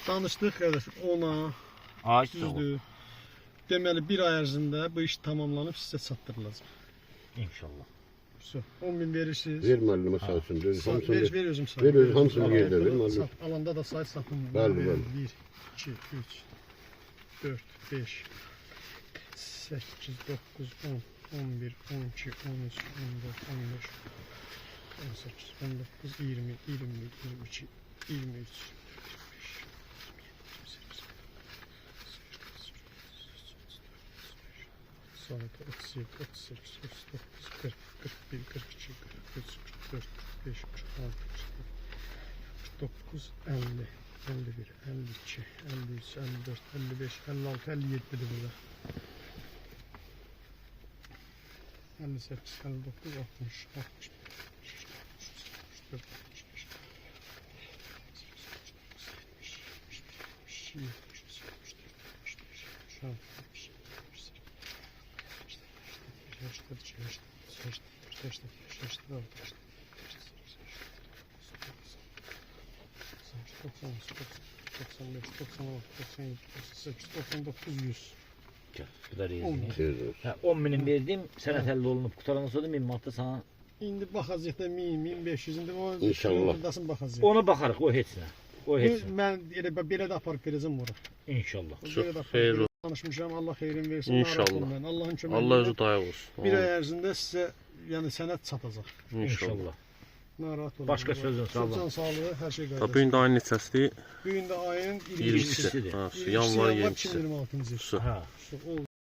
Danışdıq qardaş, ona düzdür. Deməli bir ay ərzində bu iş tamamlanıb sizə çatdırılacaq. İnşallah. 10.000 verirsiniz. Ver müəllimə sağ olsun. Ver özüm sağ. Ver özüm hamısını yerdə ver müəllim. Alanda da say satın. Bəli, bəli. 1, 2, 3, 4, 5, 8, 9, 10, 11, 12, 13, 14, 15, 18, 19, 20, 21, 22, 23, sonra 37, 38, 39, 40, 41, 42, 43, 44, 45, 46, 49, 50, 51, 52, 53, 54, 55, 56, 57 de burada. 58, 59, 60, 61, 64, 65, 70, Ha, 10.000 verdim, sənət əldə olunub qutarandan sonra 1000 manatda sana. İndi baxacaq da 1000, 1500 indi o İnşallah. baxacaq. Ona baxarıq, o heç nə. O heç nə. Mən elə belə də aparıb verəcəm ora. İnşallah. Çox xeyir olsun. Danışmışam, Allah xeyrin versin. İnşallah. Allahın köməyi. Allah özü dayaq olsun. Bir ay ərzində sizə yəni sənət çatacaq. İnşallah. Narahat olmayın. Başqa sözün sağ olun. Can sağlığı, hər şey qaydasında. Bu gün də ayın neçəsidir? Bu gün də ayın 20-si. 22-si. Ha, yanvar 20-si. 20-si. 2026-cı. Ha. O